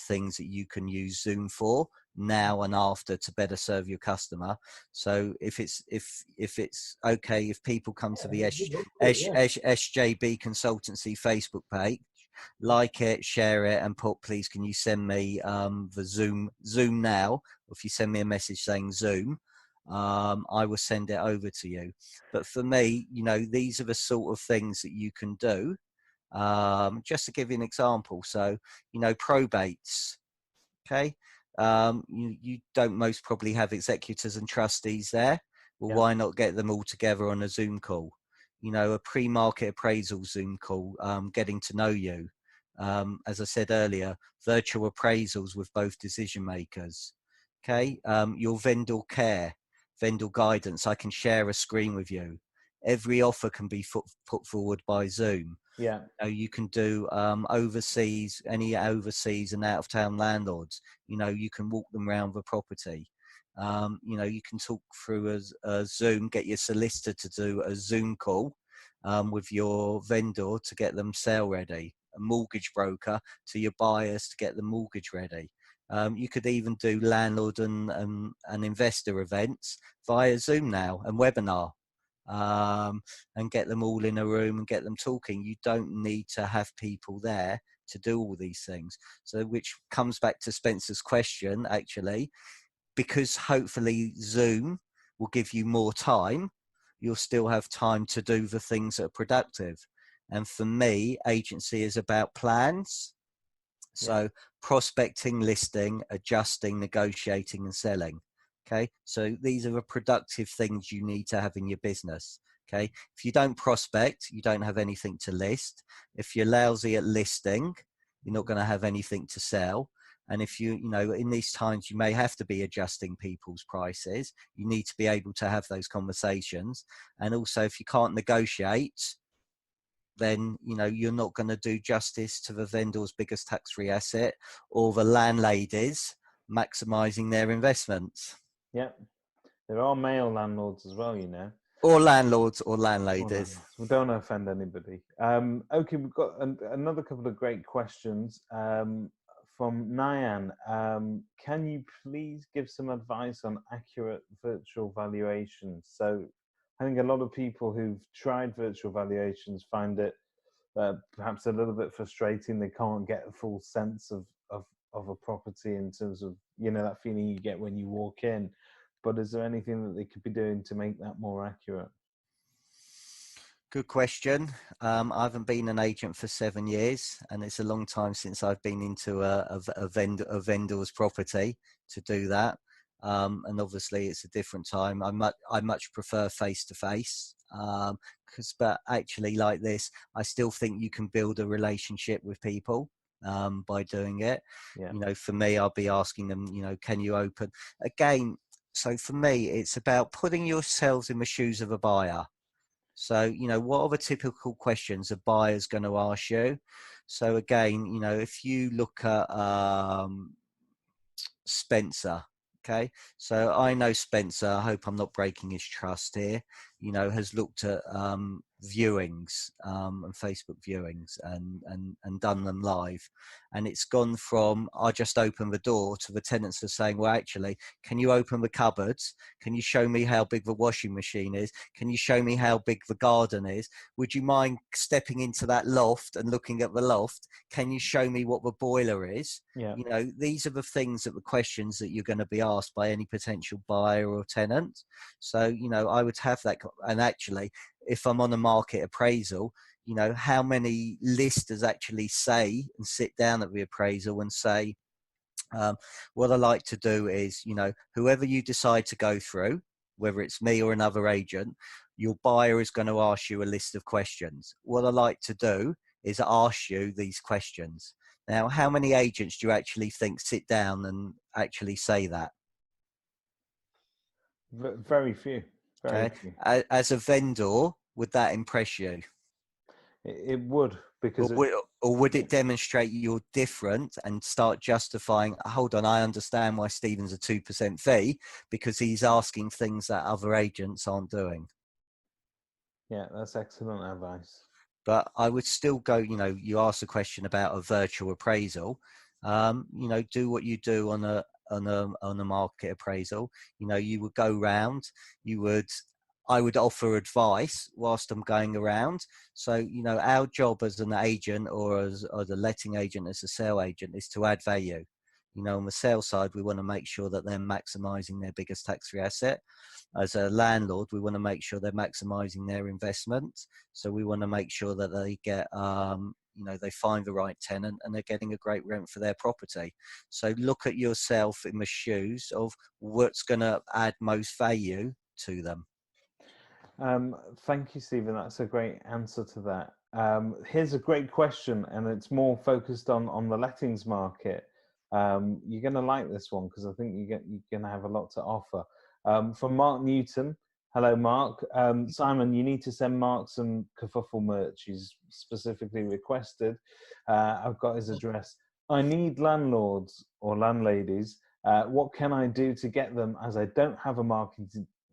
things that you can use Zoom for now and after to better serve your customer. So if it's okay, if people come to the SJB Consultancy Facebook page, like it, share it, and put, please can you send me the Zoom now? Or if you send me a message saying Zoom, I will send it over to you. But for me, these are the sort of things that you can do. Just to give you an example, so probates. Okay, you don't most probably have executors and trustees there. Well, why not get them all together on a Zoom call? A pre-market appraisal Zoom call, getting to know you. As I said earlier, virtual appraisals with both decision makers. Okay, your vendor care, vendor guidance. I can share a screen with you. Every offer can be put forward by Zoom. Yeah. You can do any overseas and out of town landlords. You can walk them around the property. You can talk through a Zoom, get your solicitor to do a Zoom call with your vendor to get them sale ready, a mortgage broker to your buyers to get the mortgage ready. You could even do landlord and investor events via Zoom now and webinar. And get them all in a room and get them talking. You don't need to have people there to do all these things. So which comes back to Spencer's question, actually, because hopefully Zoom will give you more time, you'll still have time to do the things that are productive. And for me, agency is about plans. So prospecting, listing, adjusting, negotiating, and selling. Okay, so these are the productive things you need to have in your business. Okay, if you don't prospect, you don't have anything to list. If you're lousy at listing, you're not going to have anything to sell. And if in these times, you may have to be adjusting people's prices. You need to be able to have those conversations. And also, if you can't negotiate, then you're not going to do justice to the vendor's biggest tax-free asset or the landladies maximizing their investments. Yeah, there are male landlords as well, Or landlords or landladies. We don't want to offend anybody. Okay, we've got another couple of great questions from Nyan. Can you please give some advice on accurate virtual valuations? So I think a lot of people who've tried virtual valuations find it perhaps a little bit frustrating. They can't get a full sense of a property in terms of, that feeling you get when you walk in. But is there anything that they could be doing to make that more accurate? Good question. I haven't been an agent for 7 years, and it's a long time since I've been into a vendor's property to do that. And obviously, it's a different time. I much prefer face to face. But actually, like this, I still think you can build a relationship with people by doing it. Yeah. For me, I'll be asking them, can you open again? So for me, it's about putting yourselves in the shoes of a buyer. So, what are the typical questions a buyer's going to ask you? So again, if you look at Spencer, okay, so I know Spencer, I hope I'm not breaking his trust here, has looked at viewings and Facebook viewings and done them live. And it's gone from, I just opened the door, to the tenants are saying, well, actually, can you open the cupboards? Can you show me how big the washing machine is? Can you show me how big the garden is? Would you mind stepping into that loft and looking at the loft? Can you show me what the boiler is? Yeah. These are the things that the questions that you're going to be asked by any potential buyer or tenant. So, I would have that. And actually, if I'm on a market appraisal, how many listers actually say and sit down at the appraisal and say, what I like to do is, whoever you decide to go through, whether it's me or another agent, your buyer is going to ask you a list of questions. What I like to do is ask you these questions. Now, how many agents do you actually think sit down and actually say that? Very few. Very few. As a vendor, would that impress you? It would, because or or would it demonstrate you're different and start justifying, hold on, I understand why Stephen's a 2% fee, because he's asking things that other agents aren't doing. Yeah, that's excellent advice. But I would still go, you asked a question about a virtual appraisal. Do what you do on a market appraisal. You would go round, I would offer advice whilst I'm going around. So, our job as an agent or as a letting agent, as a sale agent, is to add value. On the sales side, we want to make sure that they're maximizing their biggest tax-free asset. As a landlord, we want to make sure they're maximizing their investment. So we want to make sure that they get, they find the right tenant and they're getting a great rent for their property. So look at yourself in the shoes of what's going to add most value to them. Thank you, Stephen. That's a great answer to that. Here's a great question, and it's more focused on the lettings market. You're going to like this one because I think you're going to have a lot to offer. From Mark Newton. Hello, Mark. Simon, you need to send Mark some Kerfuffle merch. He's specifically requested. I've got his address. I need landlords or landladies. What can I do to get them, as I don't have a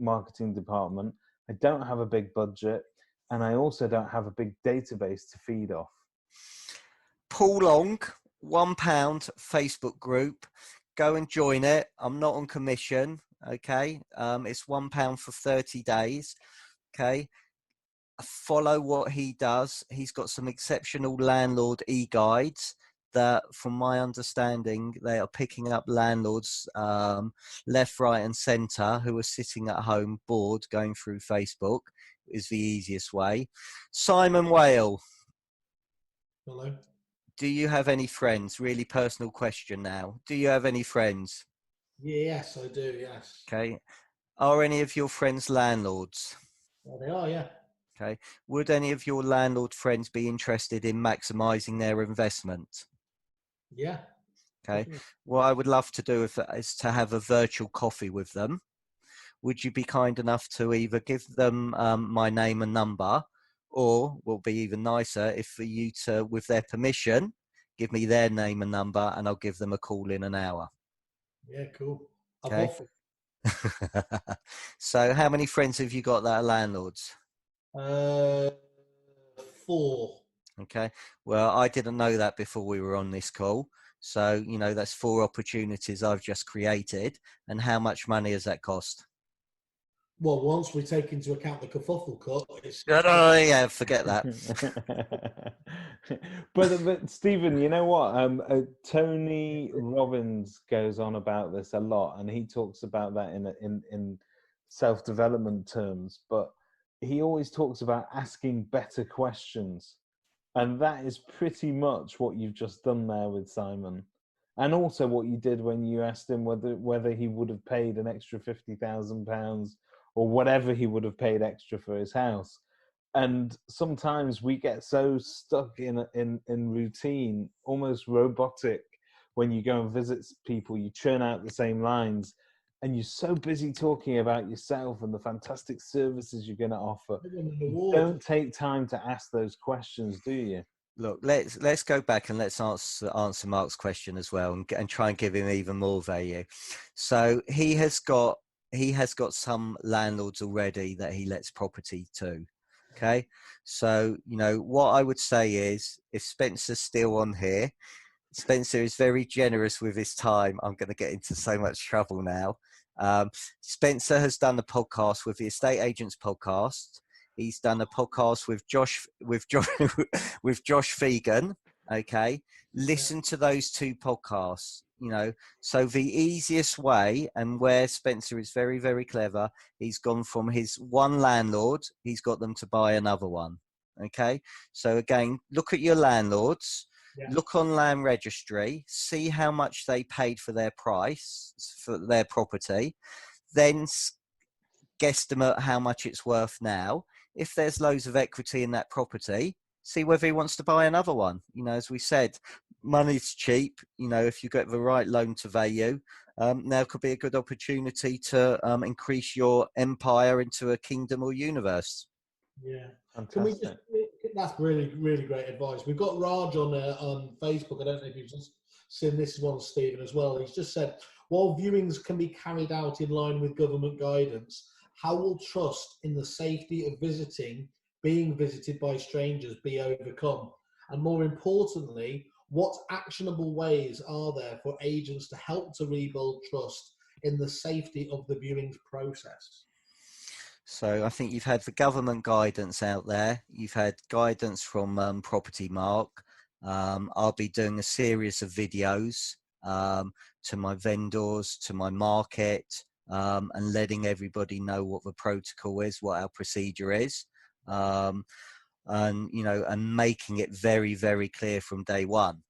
marketing department? I don't have a big budget, and I also don't have a big database to feed off. Paul Long, £1 Facebook group. Go and join it. I'm not on commission. Okay. It's £1 for 30 days. Okay. Follow what he does. He's got some exceptional landlord e-guides that, from my understanding, they are picking up landlords left, right and centre who are sitting at home bored going through Facebook. Is the easiest way. Simon Whale. Hello. Do you have any friends? Really personal question now. Do you have any friends? Yes, I do, yes. Okay. Are any of your friends landlords? Well, they are, yeah. Okay. Would any of your landlord friends be interested in maximising their investment? Yeah. Okay. What I would love to do is to have a virtual coffee with them. Would you be kind enough to either give them my name and number, or what would be even nicer, if for you to, with their permission, give me their name and number, and I'll give them a call in an hour. Yeah, cool. Okay. So how many friends have you got that are landlords? 4. Okay. Well, I didn't know that before we were on this call. So, that's 4 opportunities I've just created. And how much money has that cost? Well, once we take into account the kerfuffle cut, it's... Yeah, forget that. but Stephen, you know what? Tony Robbins goes on about this a lot, and he talks about that in self-development terms. But he always talks about asking better questions, and that is pretty much what you've just done there with Simon, and also what you did when you asked him whether he would have paid an extra £50,000 or whatever he would have paid extra for his house. And sometimes we get so stuck in routine, almost robotic. When you go and visit people, you churn out the same lines, and you're so busy talking about yourself and the fantastic services you're going to offer. You don't take time to ask those questions, do you? Look, let's go back and let's answer Mark's question as well, and try and give him even more value. So he has got some landlords already that he lets property to. Okay. So, what I would say is, if Spencer's still on here, Spencer is very generous with his time. I'm going to get into so much trouble now. Spencer has done a podcast with the Estate Agents Podcast. He's done a podcast with Josh Fegan. Okay. Listen to those 2 podcasts. So the easiest way, and where Spencer is very, very clever, he's gone from his one landlord, he's got them to buy another one. Okay. So again, look at your landlords, look on Land Registry, see how much they paid for their price for their property, then guesstimate how much it's worth now. If there's loads of equity in that property, see whether he wants to buy another one. As we said, money's cheap. If you get the right loan to value, now could be a good opportunity to increase your empire into a kingdom or universe. Yeah. Fantastic. that's really, really great advice. We've got Raj on Facebook. I don't know if you've just seen this one, Stephen, as well. He's just said, while viewings can be carried out in line with government guidance, how will trust in the safety of being visited by strangers be overcome? And more importantly, what actionable ways are there for agents to help to rebuild trust in the safety of the viewings process? So I think you've had the government guidance out there. You've had guidance from Property Mark. I'll be doing a series of videos to my vendors, to my market, and letting everybody know what the protocol is, what our procedure is, and and making it very, very clear from day one.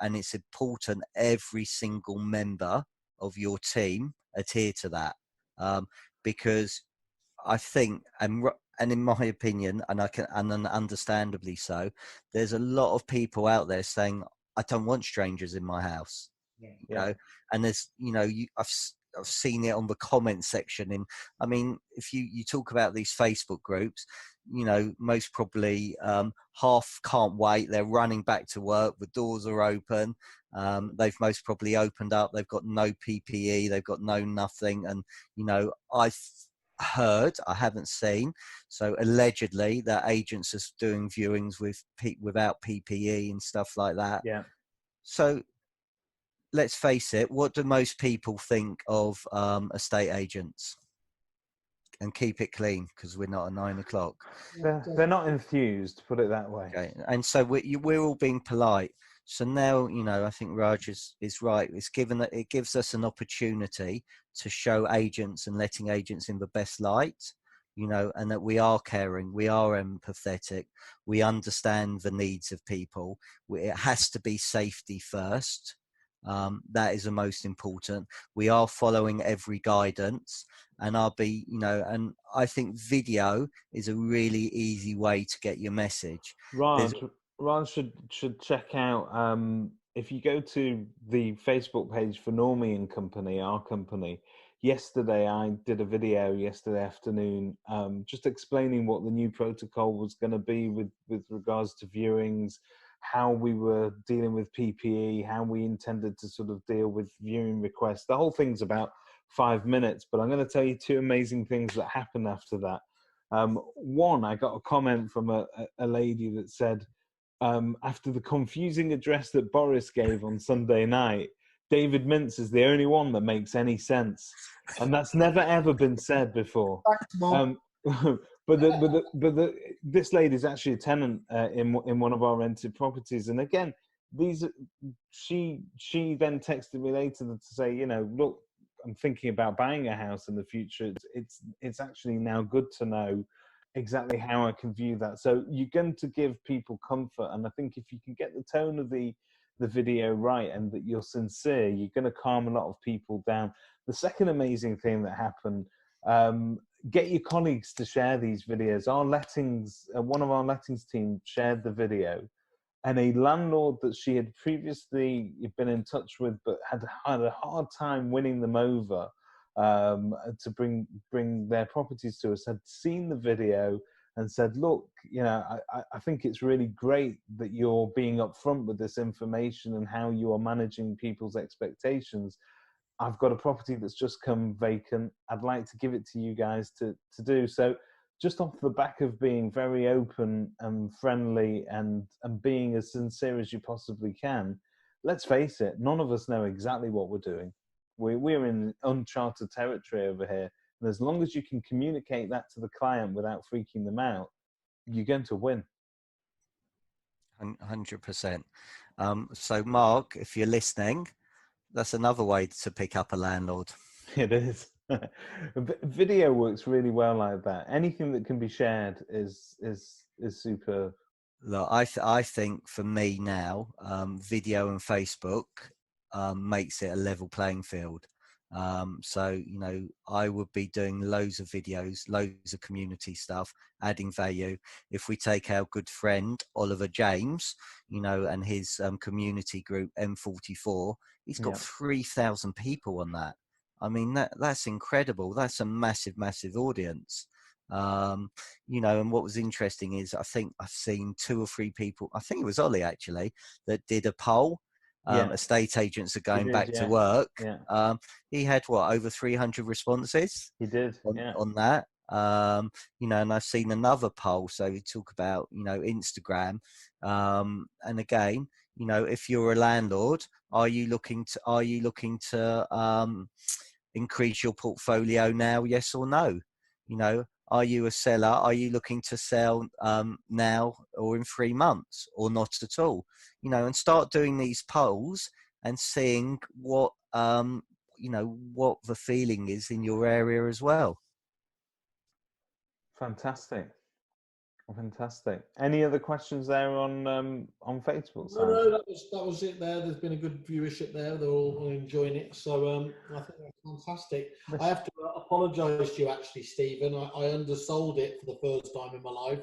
And it's important every single member of your team adhere to that, because I think, and in my opinion, and understandably so, there's a lot of people out there saying, I don't want strangers in my house. Yeah. And there's, I've seen it on the comment section. I mean, if you talk about these Facebook groups, most probably half can't wait. They're running back to work. The doors are open. They've most probably opened up. They've got no PPE. They've got no nothing. And, I've heard, I haven't seen, so allegedly that agents are doing viewings without PPE and stuff like that. Yeah. So let's face it, what do most people think of estate agents? And keep it clean, because we're not at 9 o'clock. They're not enthused, put it that way. Okay. And so we're all being polite. So now, I think Raj is right. It gives us an opportunity to show agents and letting agents in the best light, and that we are caring, we are empathetic, we understand the needs of people. It has to be safety first. That is the most important. We are following every guidance, and and I think video is a really easy way to get your message. Raj should check out, if you go to the Facebook page for Normie and Company, our company. Yesterday I did a video yesterday afternoon, just explaining what the new protocol was going to be with regards to viewings, how we were dealing with PPE, how we intended to sort of deal with viewing requests. The whole thing's about 5 minutes, but I'm going to tell you two amazing things that happened after that. One, I got a comment from a lady that said, after the confusing address that Boris gave on Sunday night, David Mintz is the only one that makes any sense. And that's never ever been said before. But this lady is actually a tenant in one of our rented properties. And again, she then texted me later to say, look, I'm thinking about buying a house in the future. It's actually now good to know exactly how I can view that. So you're going to give people comfort, and I think if you can get the tone of the video right and that you're sincere, you're going to calm a lot of people down. The second amazing thing that happened, get your colleagues to share these videos. One of our lettings team shared the video, and a landlord that she had previously been in touch with but had a hard time winning them over to bring their properties to us, had seen the video and said, look, I think it's really great that you're being upfront with this information and how you are managing people's expectations. I've got a property that's just come vacant. I'd like to give it to you guys to do. So just off the back of being very open and friendly and being as sincere as you possibly can, let's face it, none of us know exactly what we're doing. We're in uncharted territory over here. And as long as you can communicate that to the client without freaking them out, you're going to win. 100%. So Mark, if you're listening, that's another way to pick up a landlord. It is. Video works really well like that. Anything that can be shared is superb. Look, I think for me now, video and Facebook makes it a level playing field. So, I would be doing loads of videos, loads of community stuff, adding value. If we take our good friend, Oliver James, and his community group, M44, he's got 3,000 people on that. I mean, that's incredible. That's a massive, massive audience. You know, and what was interesting is I think I've seen 2 or 3 people, I think it was Ollie actually, that did a poll. Estate agents are going back to work. He had over 300 responses. He did on that. You know, and I've seen another poll. So we talk about, you know, Instagram. And again, you know, if you're a landlord, are you looking to increase your portfolio now? Yes or no? You know, are you a seller? Are you looking to sell now or in 3 months or not at all? You know, and start doing these polls and seeing what, you know, what the feeling is in your area as well. Fantastic. Any other questions there on Facebook? No, that was it there. There's been a good viewership there. They're all enjoying it. So I think that's fantastic. I have to apologise to you, actually, Stephen. I undersold it for the first time in my life.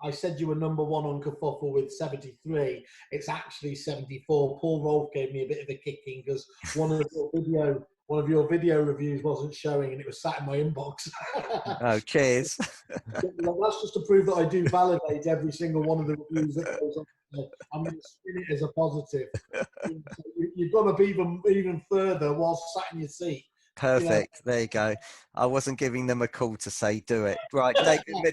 I said you were number 1 on Kerfuffle with 73. It's actually 74. Paul Rolfe gave me a bit of a kicking because one of your video reviews wasn't showing and it was sat in my inbox. Oh, cheers. That's just to prove that I do validate every single one of the reviews that goes on. I'm going to spin it as a positive. You've got to be even further whilst sat in your seat. Perfect. There you go. I wasn't giving them a call to say do it. Right,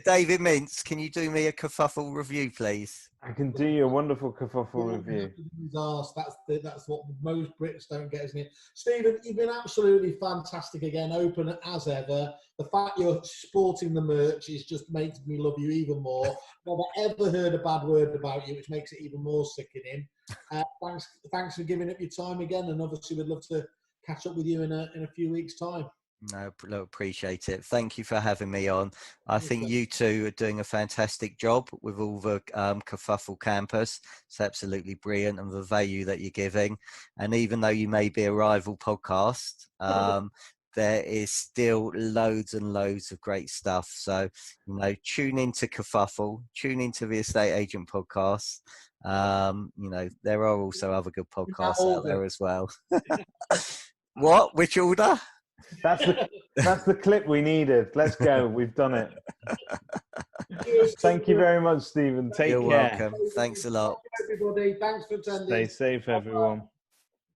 David Mintz, can you do me a Kerfuffle review, please? I can do you a wonderful Kerfuffle review. That's what most Brits don't get, isn't it? Stephen, you've been absolutely fantastic again, open as ever. The fact you're sporting the merch is just makes me love you even more. I've never ever heard a bad word about you, which makes it even more sickening. Thanks for giving up your time again, and obviously we'd love to catch up with you in a few weeks' time. No, appreciate it. Thank you for having me on. I think you two are doing a fantastic job with all the Kerfuffle campus. It's absolutely brilliant, and the value that you're giving. And even though you may be a rival podcast, there is still loads and loads of great stuff. So, you know, tune into Kerfuffle, tune into the Estate Agent Podcast. You know, there are also other good podcasts out there as well. What? Which order? That's the clip we needed. Let's go. We've done it. Thank you very much, Stephen. Take care. You're welcome. Thanks a lot. Everybody, thanks for attending. Stay safe, everyone.